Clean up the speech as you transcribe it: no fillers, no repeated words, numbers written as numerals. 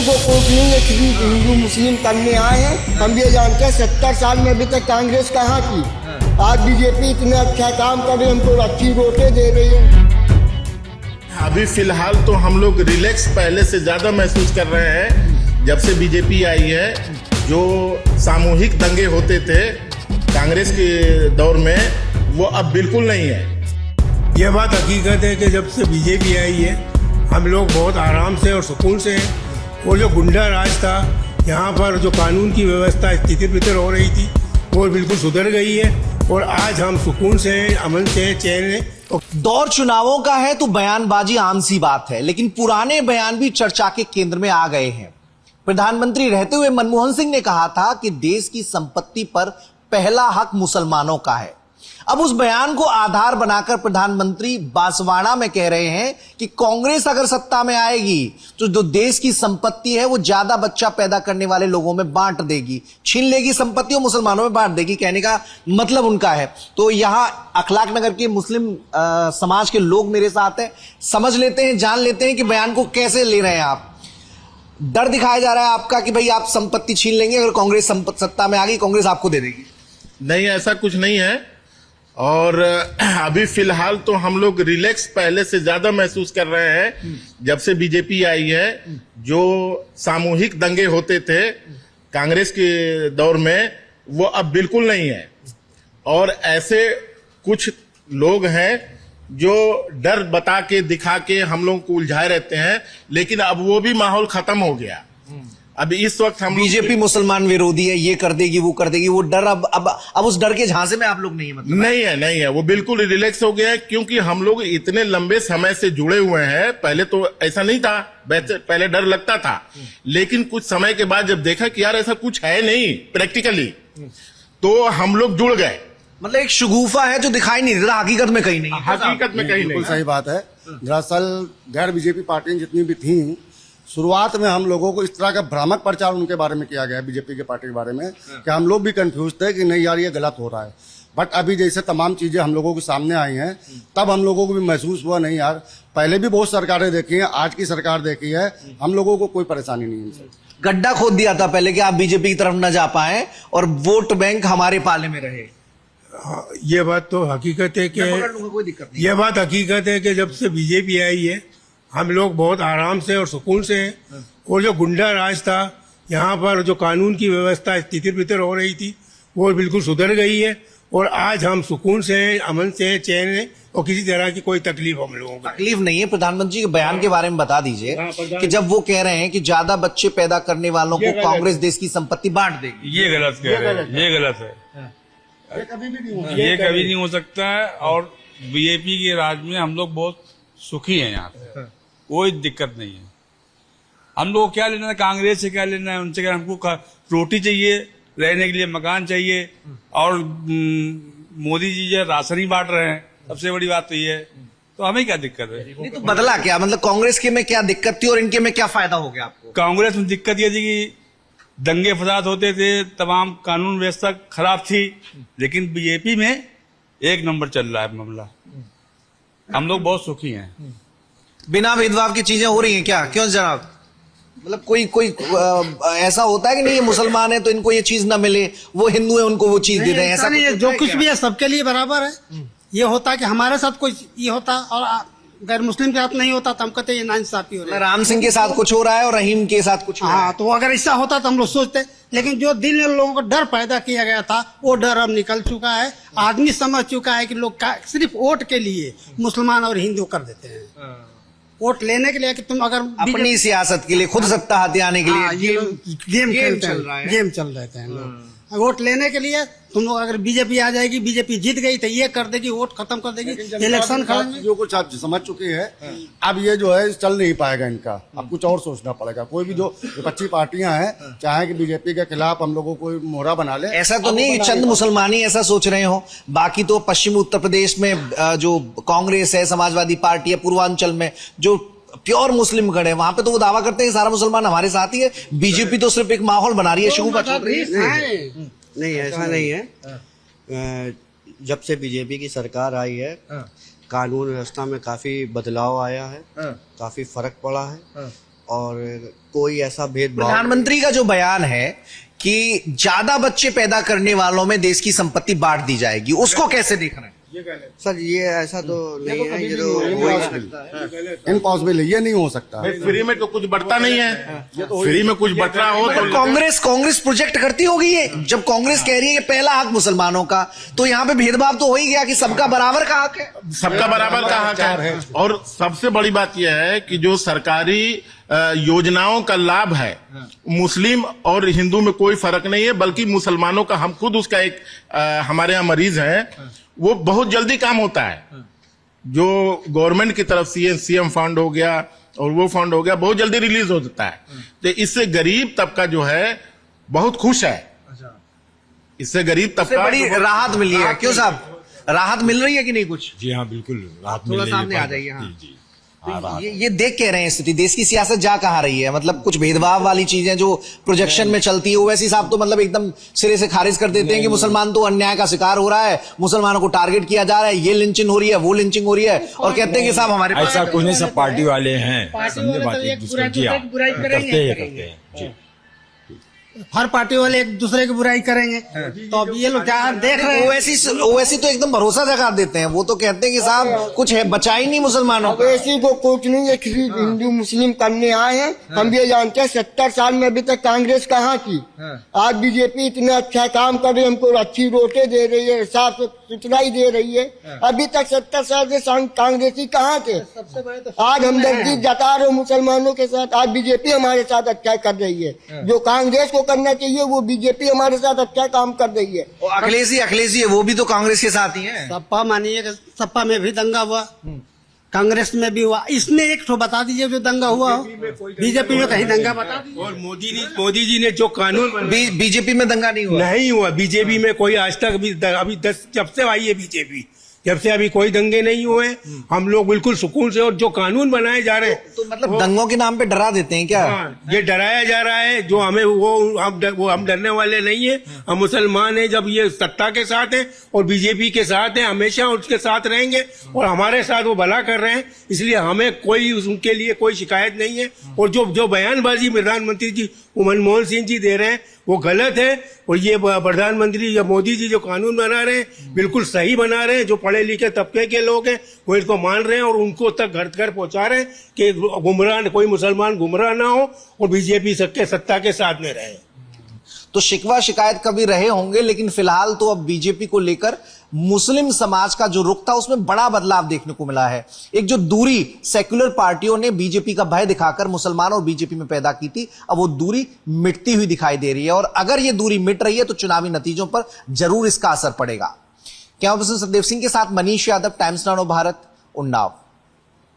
को कोर्ट नहीं है कि हिंदू मुस्लिम करने आए हैं। हम ये जानते हैं 70 साल में अभी तक कांग्रेस कहाँ की। आज बीजेपी इतना अच्छा काम कर रही है, हमको अच्छी वोटें दे रही है। अभी फिलहाल तो हम लोग रिलैक्स पहले से ज्यादा महसूस कर रहे हैं जब से बीजेपी आई है। जो सामूहिक दंगे होते थे कांग्रेस के दौर में, वो अब बिल्कुल नहीं है। यह बात हकीकत है कि जब से बीजेपी आई है हम लोग बहुत आराम से और सुकून से हैं। वो जो गुंडा राज था, यहाँ पर जो कानून की व्यवस्था तितर बितर हो रही थी, वो बिल्कुल सुधर गई है और आज हम सुकून से, अमन से, चैन से। दौर चुनावों का है तो बयानबाजी आम सी बात है, लेकिन पुराने बयान भी चर्चा के केंद्र में आ गए हैं। प्रधानमंत्री रहते हुए मनमोहन सिंह ने कहा था कि देश की संपत्ति पर पहला हक मुसलमानों का है। अब उस बयान को आधार बनाकर प्रधानमंत्री बांसवाड़ा में कह रहे हैं कि कांग्रेस अगर सत्ता में आएगी तो जो देश की संपत्ति है वो ज्यादा बच्चा पैदा करने वाले लोगों में बांट देगी, छीन लेगी संपत्ति और मुसलमानों में बांट देगी। कहने का मतलब उनका है। तो यहां अखलाक नगर के मुस्लिम समाज के लोग मेरे साथ हैं, समझ लेते हैं, जान लेते हैं कि बयान को कैसे ले रहे हैं आप। डर दिखाया जा रहा है आपका कि भाई आप संपत्ति छीन लेंगे, अगर कांग्रेस सत्ता में आ गई कांग्रेस आपको दे देगी। नहीं, ऐसा कुछ नहीं है। और अभी फिलहाल तो हम लोग रिलैक्स पहले से ज्यादा महसूस कर रहे हैं जब से बीजेपी आई है। जो सामूहिक दंगे होते थे कांग्रेस के दौर में, वो अब बिल्कुल नहीं है। और ऐसे कुछ लोग हैं जो डर बता के, दिखा के हम लोग को उलझाए रहते हैं, लेकिन अब वो भी माहौल खत्म हो गया। अब इस वक्त हम बीजेपी मुसलमान विरोधी है, ये कर देगी वो कर देगी, वो डर अब उस डर के झांसे में आप लोग नहीं है। मतलब नहीं है, वो बिल्कुल रिलैक्स हो गया है। क्योंकि हम लोग इतने लंबे समय से जुड़े हुए हैं। पहले तो ऐसा नहीं था, पहले डर लगता था, लेकिन कुछ समय के बाद जब देखा कि यार ऐसा कुछ है नहीं प्रैक्टिकली, तो हम लोग जुड़ गए। मतलब एक शगुफा है जो दिखाई नहीं देता, हकीकत में कहीं नहीं। हकीकत में कहीं नहीं। सही बात है। दरअसल गैर बीजेपी पार्टियां जितनी भी थी, शुरुआत में हम लोगों को इस तरह का भ्रामक प्रचार उनके बारे में किया गया, बीजेपी के पार्टी के बारे में, कि हम लोग भी कंफ्यूज थे कि नहीं यार ये गलत हो रहा है। बट अभी जैसे तमाम चीजें हम लोगों के सामने आई हैं, तब हम लोगों को भी महसूस हुआ नहीं यार, पहले भी बहुत सरकारें देखी हैं, आज की सरकार देखी है, हम लोगों को कोई परेशानी नहीं है इनसे। गड्ढा खोद दिया था पहले कि आप बीजेपी की तरफ न जा पाए और वोट बैंक हमारे पाले में रहे। ये बात तो हकीकत है कि कोई दिक्कत नहीं। ये बात हकीकत है कि जब से बीजेपी आई है हम लोग बहुत आराम से और सुकून से हैं। और जो गुंडा राज था, यहाँ पर जो कानून की व्यवस्था तितर बितर हो रही थी, वो बिल्कुल सुधर गई है और आज हम सुकून से, अमन से, चैन से, और किसी तरह की कोई तकलीफ हम लोगों को तकलीफ नहीं है। प्रधानमंत्री के बयान के बारे में बता दीजिए कि जब वो कह रहे हैं कि ज्यादा बच्चे पैदा करने वालों को कांग्रेस देश की संपत्ति बांट देगी, ये गलत कह रहे हैं, ये गलत है। ये कभी भी नहीं होगा, ये कभी नहीं हो सकता है। और बीजेपी के राज में हम लोग बहुत सुखी हैं, यहाँ पे कोई दिक्कत नहीं है। हम लोग क्या लेना है कांग्रेस से, क्या लेना है उनसे? क्या हमको रोटी चाहिए, रहने के लिए मकान चाहिए, और मोदी जी जो राशन ही बांट रहे हैं, सबसे बड़ी बात तो ये है। तो हमें क्या दिक्कत है? नहीं तो बदला क्या? मतलब कांग्रेस के में क्या दिक्कत थी और इनके में क्या फायदा हो गया आपको? कांग्रेस में दिक्कत ये थी कि दंगे फसाद होते थे, तमाम कानून व्यवस्था खराब थी, लेकिन बीजेपी में एक नंबर चल रहा है मामला। हम लोग बहुत सुखी हैं। बिना भेदभाव की चीजें हो रही हैं क्या? क्यों जनाब? मतलब कोई ऐसा होता है कि नहीं ये मुसलमान है तो इनको ये चीज ना मिले, वो हिंदू है उनको वो चीज दे रहे हैं, ऐसा नहीं है? जो कुछ भी है सबके लिए बराबर है। ये होता कि हमारे साथ कोई ये होता और गैर मुस्लिम के साथ नहीं होता तो हम कहते ये नाइंसाफी हो रही है। राम सिंह के साथ कुछ हो रहा है और रहीम के साथ कुछ हो रहा है। हाँ, तो अगर ऐसा होता तो हम लोग सोचते, लेकिन जो दिल में लोगों को डर पैदा किया गया था वो डर अब निकल चुका है। आदमी समझ चुका है कि लोग सिर्फ वोट के लिए मुसलमान और हिंदू कर देते हैं। वोट लेने के लिए कि तुम अगर अपनी सियासत के लिए, खुद सत्ता हाथ आने के लिए गेम खेलते हैं, गेम चल रहे थे लोग। वोट लेने के लिए तुम लोग अगर बीजेपी आ जाएगी, बीजेपी जीत गई तो ये कर देगी, वोट खत्म कर देगी, इलेक्शन जो कुछ आप समझ चुके हैं, अब ये जो है चल नहीं पाएगा इनका। अब कुछ और सोचना पड़ेगा। कोई भी जो विपक्षी पार्टियां हैं चाहे कि बीजेपी के खिलाफ हम लोगों को मोहरा बना ले, ऐसा तो नहीं चंद मुसलमान ही ऐसा सोच रहे हो। बाकी तो पश्चिमी उत्तर प्रदेश में जो कांग्रेस है, समाजवादी पार्टी है, पूर्वांचल में जो प्योर मुस्लिम गढ़ है, वहां पे तो वो दावा करते हैं सारा मुसलमान हमारे साथ ही है। बीजेपी तो सिर्फ एक माहौल बना रही है, शगुफा चल रही है। नहीं, ऐसा नहीं है। जब से बीजेपी की सरकार आई है, कानून व्यवस्था में काफी बदलाव आया है, काफी फर्क पड़ा है। और कोई ऐसा भेदभाव प्रधानमंत्री का जो बयान है कि ज्यादा बच्चे पैदा करने वालों में देश की संपत्ति बांट दी जाएगी, उसको कैसे देख रहे हैं? सर ये ऐसा तो नहीं है, ये तो इम्पॉसिबल है, ये नहीं हो सकता। फ्री में तो कुछ बढ़ता नहीं है, फ्री में कुछ बढ़ रहा हो तो कांग्रेस प्रोजेक्ट करती होगी ये। जब कांग्रेस कह रही है कि पहला हक मुसलमानों का, तो यहाँ पे भेदभाव तो हो ही गया कि सबका बराबर का हक है। सबका बराबर का हक है। और सबसे बड़ी बात यह है कि जो सरकारी योजनाओं का लाभ है, मुस्लिम और हिंदू में कोई फर्क नहीं है, बल्कि मुसलमानों का, हम खुद उसका एक हमारे यहाँ मरीज है, वो बहुत जल्दी काम होता है। जो गवर्नमेंट की तरफ से सीएम फंड हो गया और वो फंड हो गया, बहुत जल्दी रिलीज हो जाता है। तो इससे गरीब तबका जो है बहुत खुश है। इससे गरीब तबका बड़ी राहत मिली है। क्यों साहब, राहत मिल रही है कि नहीं कुछ? जी हाँ, बिल्कुल राहत मिल थोड़ा रही है। सामने आ जाइए। हाँ। जी, जी। ये देख कह रहे हैं स्थिति, देश की सियासत जा कहाँ रही है? मतलब कुछ भेदभाव वाली चीजें जो प्रोजेक्शन में चलती है, वैसी साहब तो मतलब एकदम सिरे से खारिज कर देते हैं कि मुसलमान तो अन्याय का शिकार हो रहा है, मुसलमानों को टारगेट किया जा रहा है, ये लिंचिंग हो रही है, वो लिंचिंग हो रही है, और कहते हैं कि साहब हमारे पास ऐसा कुछ नहीं, सब पार्टी वाले हैं, समझे बात, एक दूसरे की करते हैं जी। हर पार्टी वाले एक दूसरे की बुराई करेंगे, तो अब ये लोग क्या देख रहे हैं? ओवैसी तो एकदम भरोसा जगा देते हैं। वो तो कहते हैं कि साहब कुछ है, बचा ही नहीं मुसलमानों को। ओवैसी को कुछ नहीं है, सिर्फ हिंदू मुस्लिम करने आए हैं। हम ये जानते हैं 70 साल में अभी तक कांग्रेस कहाँ की। आज बीजेपी इतना अच्छा काम कर रही है, हमको अच्छी रोटे दे रही है, साफ सुथराई दे रही है। अभी तक 70 साल से कांग्रेसी कहाँ थे? आज हमदर्दी जता रहे मुसलमानों के साथ। आज बीजेपी हमारे साथ अच्छा कर रही है। जो कांग्रेस को करना चाहिए वो बीजेपी हमारे साथ अच्छा काम कर रही है। अखिलेश है, वो भी तो कांग्रेस के साथ ही है। सपा मानिए, सपा में भी दंगा हुआ, कांग्रेस में भी हुआ। इसमें एक ठो बता दीजिए जो दंगा हुआ हो। बीजेपी में कहीं दंगा बता दीजिए। और मोदी जी ने जो कानून, बीजेपी में दंगा नहीं हुआ। बीजेपी में कोई आज तक अभी 10 जब से आई है बीजेपी, जब से अभी कोई दंगे नहीं हुए। हम लोग बिल्कुल सुकून से, और जो कानून बनाए जा रहे हैं तो मतलब दंगों के नाम पे डरा देते हैं क्या? ये डराया जा रहा है। जो हमें वो हम डरने वाले नहीं है। हम मुसलमान हैं, जब ये सत्ता के साथ हैं और बीजेपी के साथ हैं, हमेशा उसके साथ रहेंगे और हमारे साथ वो भला कर रहे हैं, इसलिए हमें कोई उनके लिए कोई शिकायत नहीं है। और जो बयानबाजी प्रधानमंत्री जी मनमोहन सिंह जी दे रहे हैं वो गलत है। और ये प्रधानमंत्री या मोदी जी जो कानून बना रहे हैं बिल्कुल सही बना रहे हैं। जो पढ़े लिखे तबके के लोग हैं वो इसको मान रहे हैं और उनको तक घर घर पहुंचा रहे हैं कि गुमराह, कोई मुसलमान गुमराह ना हो और बीजेपी सबके सत्ता के साथ में रहे। तो शिकवा शिकायत कभी रहे होंगे, लेकिन फिलहाल तो अब बीजेपी को लेकर मुस्लिम समाज का जो रुख था उसमें बड़ा बदलाव देखने को मिला है। एक जो दूरी सेक्युलर पार्टियों ने बीजेपी का भय दिखाकर मुसलमानों और बीजेपी में पैदा की थी, अब वो दूरी मिटती हुई दिखाई दे रही है। और अगर ये दूरी मिट रही है तो चुनावी नतीजों पर जरूर इसका असर पड़ेगा। कैमरा पर्सन सतदेव सिंह के साथ मनीष यादव, टाइम्स नाउ भारत, उन्नाव।